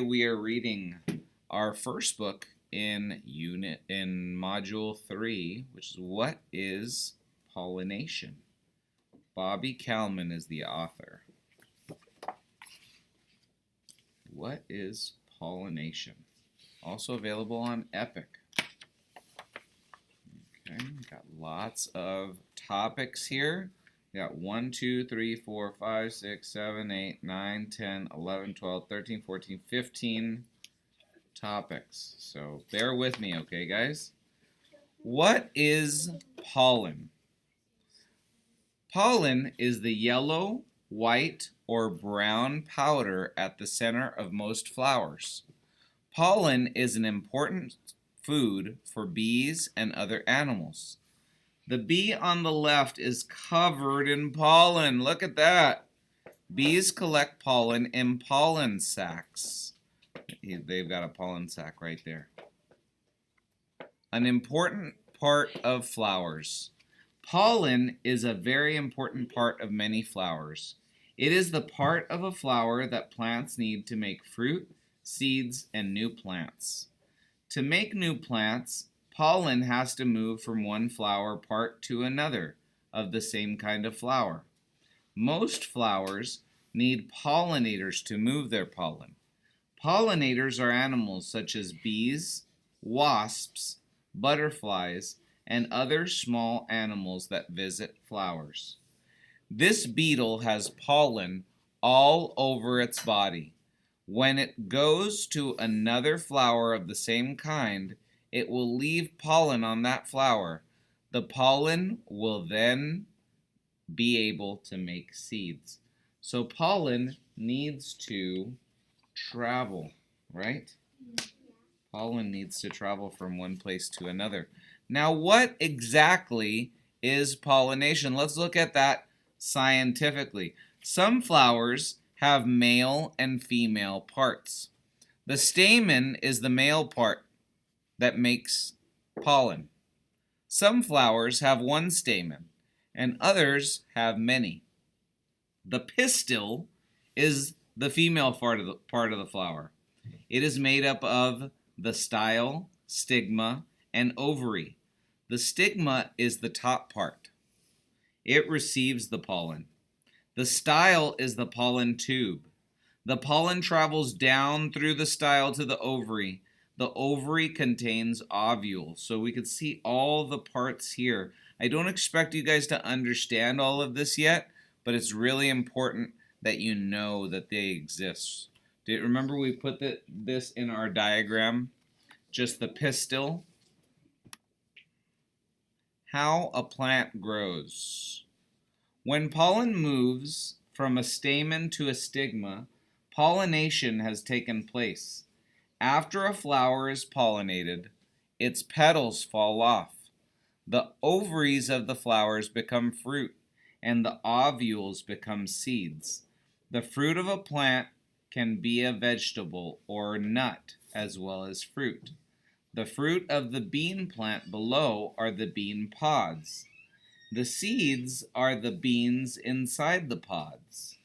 We are reading our first book in module 3, which is What is Pollination? Bobby Kalman is the author. What is pollination? Also available on Epic. Okay, got lots of topics here. We got 1, 2, 3, 4, 5, 6, 7, 8, 9, 10, 11, 12, 13, 14, 15 topics. So bear with me, okay, guys? What is pollen? Pollen is the yellow, white, or brown powder at the center of most flowers. Pollen is an important food for bees and other animals. The bee on the left is covered in pollen. Look at that. Bees collect pollen in pollen sacs. They've got a pollen sac right there. An important part of flowers. Pollen is a very important part of many flowers. It is the part of a flower that plants need to make fruit, seeds, and new plants. To make new plants, pollen has to move from one flower part to another of the same kind of flower. Most flowers need pollinators to move their pollen. Pollinators are animals such as bees, wasps, butterflies, and other small animals that visit flowers. This beetle has pollen all over its body. When it goes to another flower of the same kind, it will leave pollen on that flower. The pollen will then be able to make seeds. So pollen needs to travel, right? Pollen needs to travel from one place to another. Now, what exactly is pollination? Let's look at that scientifically. Some flowers have male and female parts. The stamen is the male part that makes pollen. Some flowers have one stamen, and others have many. The pistil is the female part of the flower. It is made up of the style, stigma, and ovary. The stigma is the top part. It receives the pollen. The style is the pollen tube. The pollen travels down through the style to the ovary. The ovary contains ovules. So we can see all the parts here. I don't expect you guys to understand all of this yet, but it's really important that you know that they exist. Remember we put this in our diagram? Just the pistil. How a plant grows. When pollen moves from a stamen to a stigma, pollination has taken place. After a flower is pollinated, its petals fall off. The ovaries of the flowers become fruit, and the ovules become seeds. The fruit of a plant can be a vegetable or nut as well as fruit. The fruit of the bean plant below are the bean pods. The seeds are the beans inside the pods.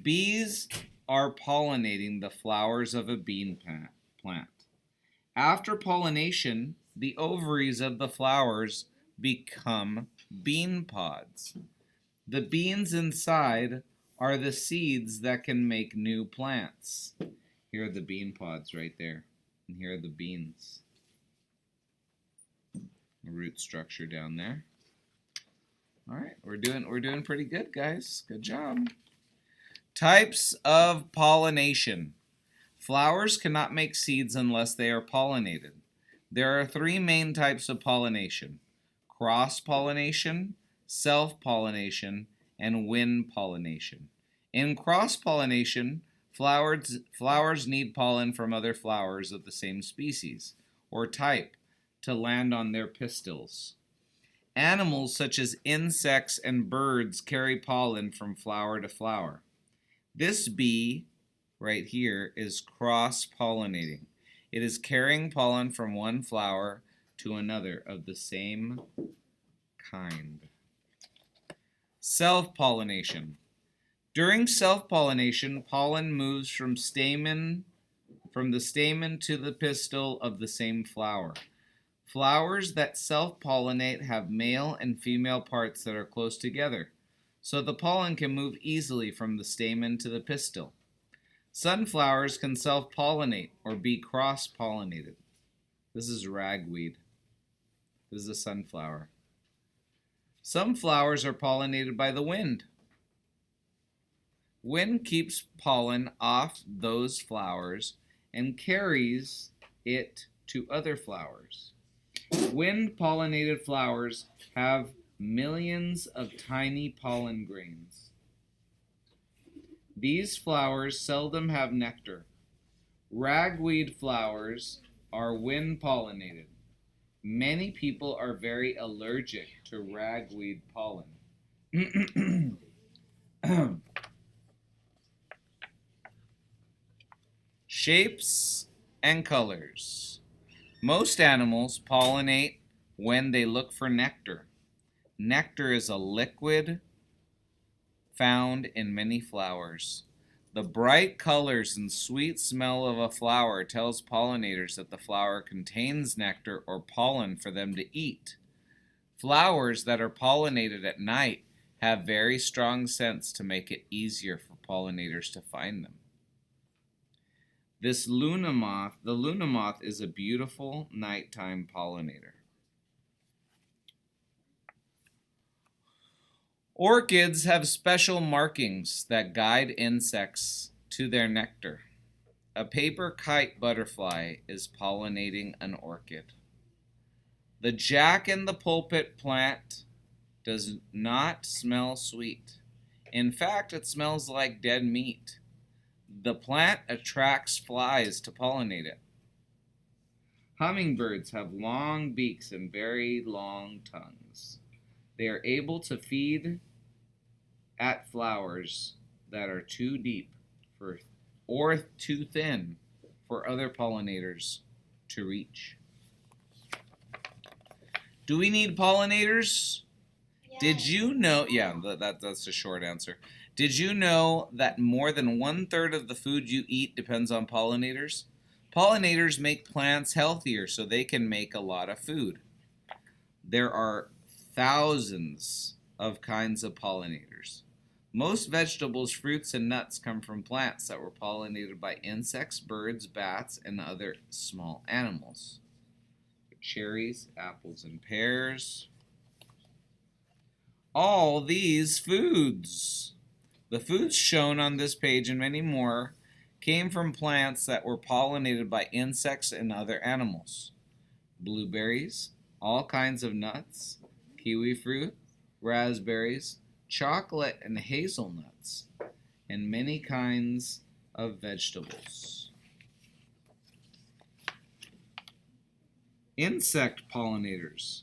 Bees are pollinating the flowers of a bean plant. After pollination, the ovaries of the flowers become bean pods. The beans inside are the seeds that can make new plants. Here are the bean pods right there. And here are the beans. The root structure down there. All right, we're doing pretty good, guys. Good job. Types of pollination. Flowers cannot make seeds unless they are pollinated. There are 3 main types of pollination: cross-pollination, self-pollination, and wind pollination. In cross-pollination, flowers need pollen from other flowers of the same species or type to land on their pistils. Animals such as insects and birds carry pollen from flower to flower. This bee right here is cross-pollinating. It is carrying pollen from one flower to another of the same kind. Self-pollination. During self-pollination, pollen moves from the stamen to the pistil of the same flower. Flowers that self-pollinate have male and female parts that are close together, so the pollen can move easily from the stamen to the pistil. Sunflowers can self-pollinate or be cross-pollinated. This is ragweed. This is a sunflower. Some flowers are pollinated by the wind. Wind keeps pollen off those flowers and carries it to other flowers. Wind-pollinated flowers have millions of tiny pollen grains. These flowers seldom have nectar. Ragweed flowers are wind-pollinated. Many people are very allergic to ragweed pollen. Shapes and colors. Most animals pollinate when they look for nectar. Nectar is a liquid found in many flowers. The bright colors and sweet smell of a flower tells pollinators that the flower contains nectar or pollen for them to eat. Flowers that are pollinated at night have very strong scents to make it easier for pollinators to find them. The luna moth is a beautiful nighttime pollinator. Orchids have special markings that guide insects to their nectar. A paper kite butterfly is pollinating an orchid. The jack in the pulpit plant does not smell sweet. In fact, it smells like dead meat. The plant attracts flies to pollinate it. Hummingbirds have long beaks and very long tongues. They are able to feed at flowers that are too deep or too thin for other pollinators to reach. Do we need pollinators? Yeah. Did you know? Yeah, that's a short answer. Did you know that more than 1/3 of the food you eat depends on pollinators? Pollinators make plants healthier so they can make a lot of food. There are thousands of kinds of pollinators. Most vegetables, fruits, and nuts come from plants that were pollinated by insects, birds, bats, and other small animals. Cherries, apples, and pears. All these foods. The foods shown on this page and many more came from plants that were pollinated by insects and other animals. Blueberries, all kinds of nuts, kiwi fruit, raspberries, chocolate and hazelnuts, and many kinds of vegetables. Insect pollinators.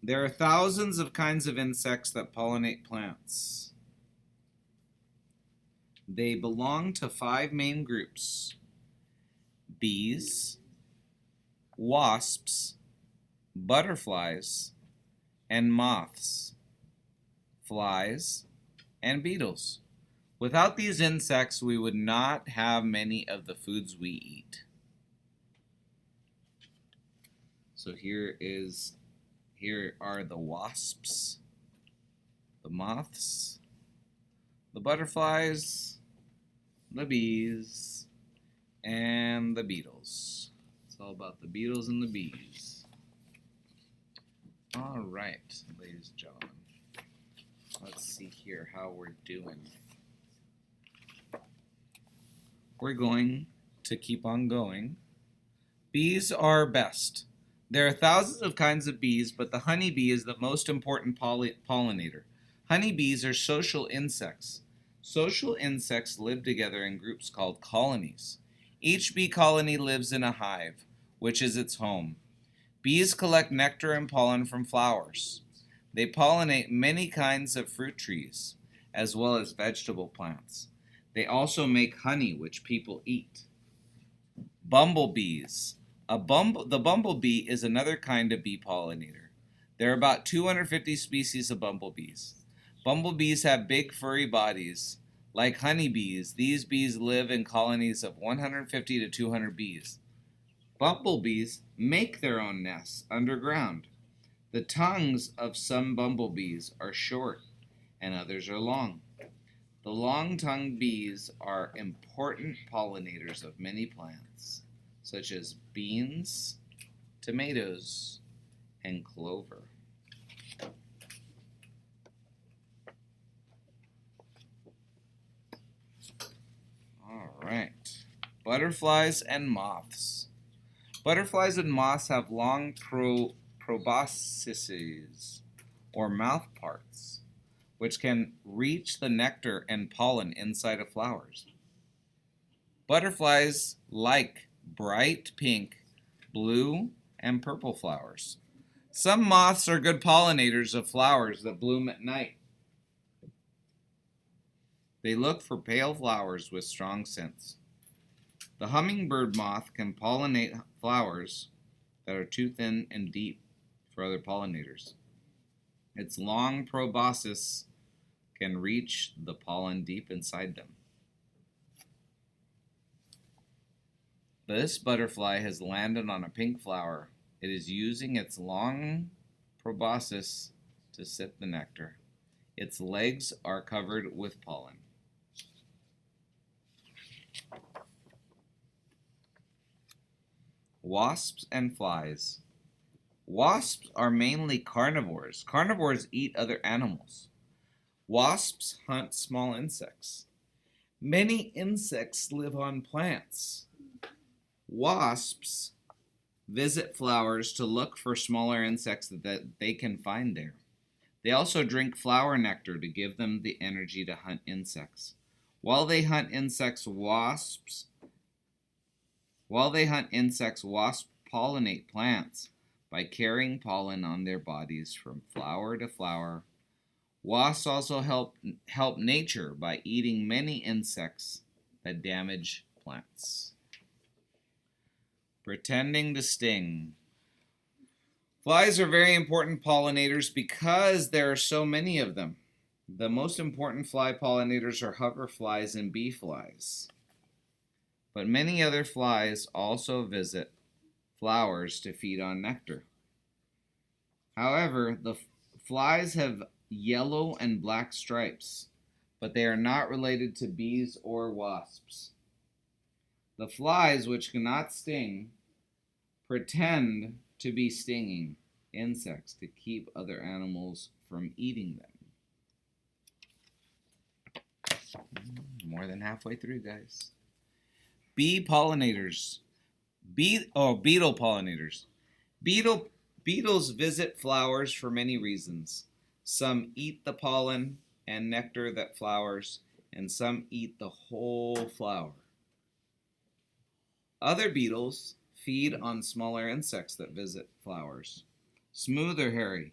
There are thousands of kinds of insects that pollinate plants. They belong to 5 main groups: bees, wasps, butterflies, and moths, flies, and beetles. Without these insects, we would not have many of the foods we eat. So here are the wasps, the moths, the butterflies, the bees, and the beetles. It's all about the beetles and the bees. All right, ladies and gentlemen. Let's see here how we're doing. We're going to keep on going. Bees are best. There are thousands of kinds of bees, but the honeybee is the most important pollinator. Honeybees are social insects. Social insects live together in groups called colonies. Each bee colony lives in a hive, which is its home. Bees collect nectar and pollen from flowers. They pollinate many kinds of fruit trees, as well as vegetable plants. They also make honey, which people eat. Bumblebees. The bumblebee is another kind of bee pollinator. There are about 250 species of bumblebees. Bumblebees have big furry bodies. Like honeybees, these bees live in colonies of 150 to 200 bees. Bumblebees make their own nests underground. The tongues of some bumblebees are short and others are long. The long-tongued bees are important pollinators of many plants, such as beans, tomatoes, and clover. All right. Butterflies and moths. Butterflies and moths have long proboscises, or mouth parts, which can reach the nectar and pollen inside of flowers. Butterflies like bright pink, blue, and purple flowers. Some moths are good pollinators of flowers that bloom at night. They look for pale flowers with strong scents. The hummingbird moth can pollinate flowers that are too thin and deep for other pollinators. Its long proboscis can reach the pollen deep inside them. This butterfly has landed on a pink flower. It is using its long proboscis to sip the nectar. Its legs are covered with pollen. Wasps and flies. Wasps are mainly carnivores. Carnivores eat other animals. Wasps hunt small insects. Many insects live on plants. Wasps visit flowers to look for smaller insects that they can find there. They also drink flower nectar to give them the energy to hunt insects. While they hunt insects, wasps pollinate plants by carrying pollen on their bodies from flower to flower. Wasps also help nature by eating many insects that damage plants. Pretending to sting. Flies are very important pollinators because there are so many of them. The most important fly pollinators are hoverflies and bee flies. But many other flies also visit flowers to feed on nectar. However, the flies have yellow and black stripes, but they are not related to bees or wasps. The flies, which cannot sting, pretend to be stinging insects to keep other animals from eating them. More than halfway through, guys. Bee pollinators. Beetle pollinators. Beetles visit flowers for many reasons. Some eat the pollen and nectar that flowers, and some eat the whole flower. Other beetles feed on smaller insects that visit flowers. Smooth or hairy.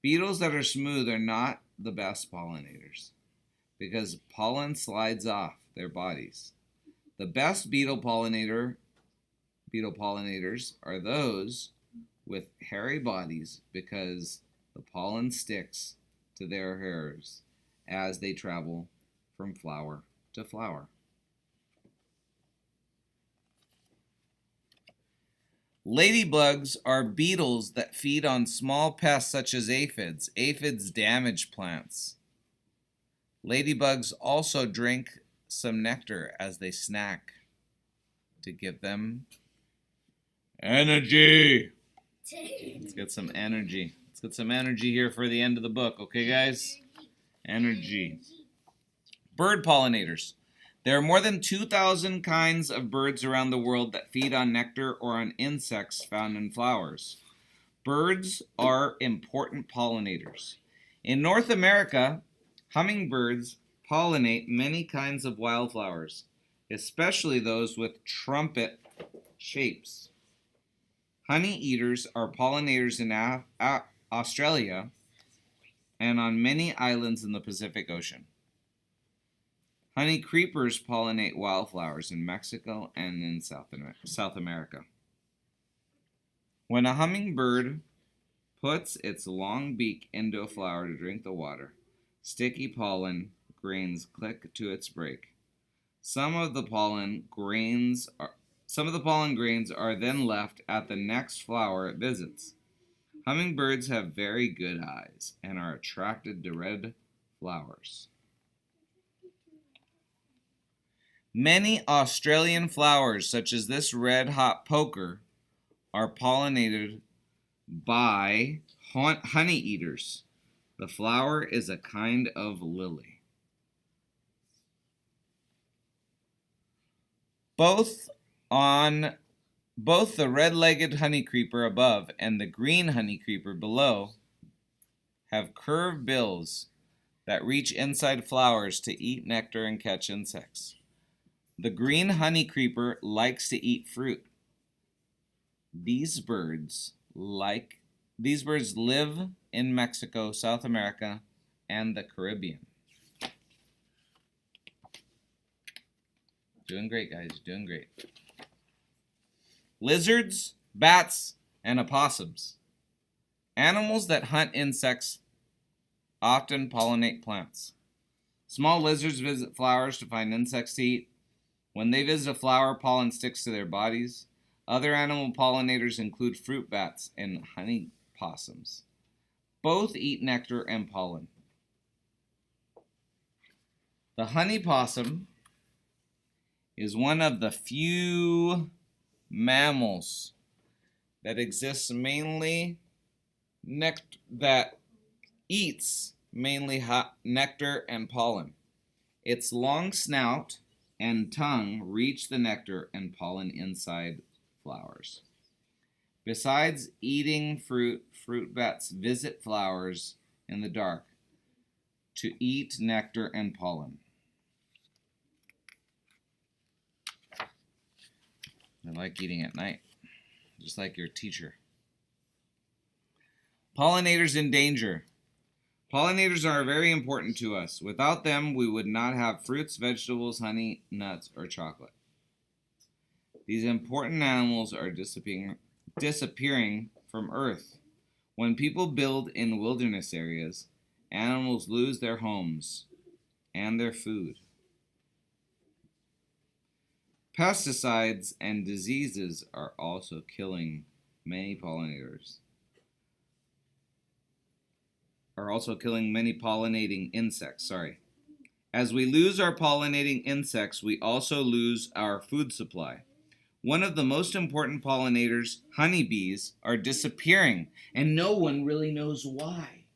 Beetles that are smooth are not the best pollinators because pollen slides off their bodies. The best beetle pollinators are those with hairy bodies because the pollen sticks to their hairs as they travel from flower to flower. Ladybugs are beetles that feed on small pests such as aphids. Aphids damage plants. Ladybugs also drink some nectar as they snack to give them energy. Let's get some energy. Let's get some energy here for the end of the book. Okay, guys? Energy. Bird pollinators. There are more than 2,000 kinds of birds around the world that feed on nectar or on insects found in flowers. Birds are important pollinators. In North America, hummingbirds pollinate many kinds of wildflowers, especially those with trumpet shapes. Honey eaters are pollinators in Australia and on many islands in the Pacific Ocean. Honey creepers pollinate wildflowers in Mexico and in South America. When a hummingbird puts its long beak into a flower to drink the water, sticky pollen grains click to its break. Some of the pollen grains are then left at the next flower it visits. Hummingbirds have very good eyes and are attracted to red flowers. Many Australian flowers, such as this red-hot poker, are pollinated by honey eaters. The flower is a kind of lily. Both the red-legged honeycreeper above and the green honeycreeper below have curved bills that reach inside flowers to eat nectar and catch insects. The green honeycreeper likes to eat fruit. These birds live in Mexico, South America, and the Caribbean. Doing great, guys. Doing great. Lizards, bats, and opossums. Animals that hunt insects often pollinate plants. Small lizards visit flowers to find insects to eat. When they visit a flower, pollen sticks to their bodies. Other animal pollinators include fruit bats and honey possums. Both eat nectar and pollen. The honey possum is one of the few mammals that exists that eats mainly nectar and pollen. Its long snout and tongue reach the nectar and pollen inside flowers. Besides eating fruit bats visit flowers in the dark to eat nectar and pollen. I like eating at night, just like your teacher. Pollinators in danger. Pollinators are very important to us. Without them, we would not have fruits, vegetables, honey, nuts, or chocolate. These important animals are disappearing from Earth. When people build in wilderness areas, animals lose their homes and their food. Pesticides and diseases are also killing many pollinators. Pollinating insects, As we lose our pollinating insects, we also lose our food supply. One of the most important pollinators, honeybees, are disappearing, and no one really knows why.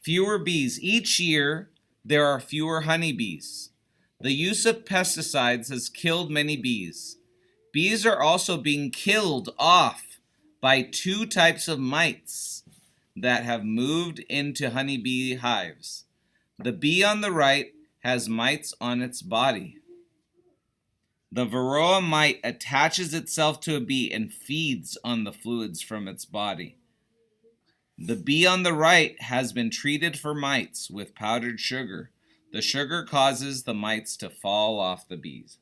Fewer bees. Each year, there are fewer honeybees. The use of pesticides has killed many bees. Bees are also being killed off by two types of mites that have moved into honeybee hives. The bee on the right has mites on its body. The varroa mite attaches itself to a bee and feeds on the fluids from its body. The bee on the right has been treated for mites with powdered sugar. The sugar causes the mites to fall off the bees.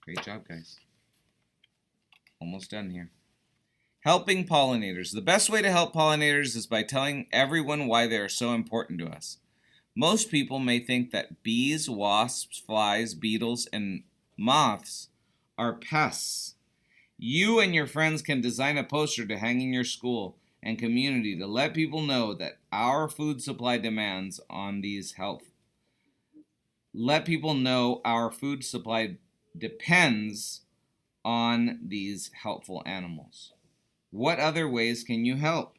Great job, guys. Almost done here. Helping pollinators. The best way to help pollinators is by telling everyone why they are so important to us. Most people may think that bees, wasps, flies, beetles, and moths are pests. You and your friends can design a poster to hang in your school and community to let people know that our food supply demands on these health. Let people know our food supply depends on these helpful animals. What other ways can you help?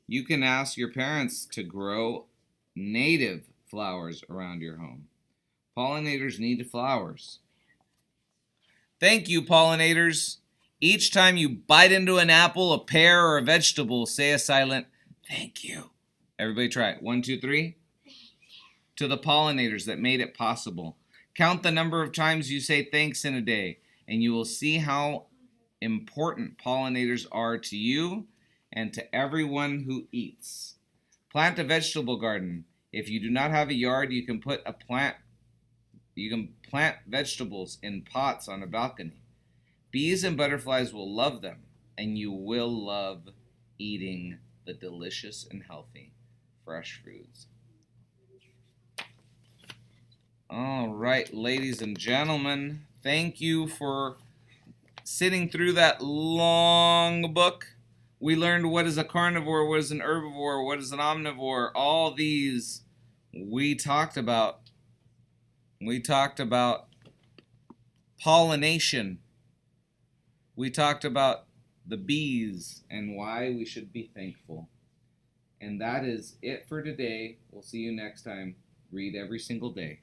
You can ask your parents to grow native flowers around your home. Pollinators need flowers. Thank you, pollinators. Each time you bite into an apple, a pear, or a vegetable, say a silent thank you. Everybody try it. 1, 2, 3. To the pollinators that made it possible. Count the number of times you say thanks in a day, and you will see how important pollinators are to you and to everyone who eats. Plant a vegetable garden. If you do not have a yard, you can plant vegetables in pots on a balcony. Bees and butterflies will love them, and you will love eating the delicious and healthy fresh foods. All right, ladies and gentlemen, thank you for sitting through that long book. We learned what is a carnivore, what is an herbivore, what is an omnivore. All these we talked about. We talked about pollination. We talked about the bees and why we should be thankful. And that is it for today. We'll see you next time. Read every single day.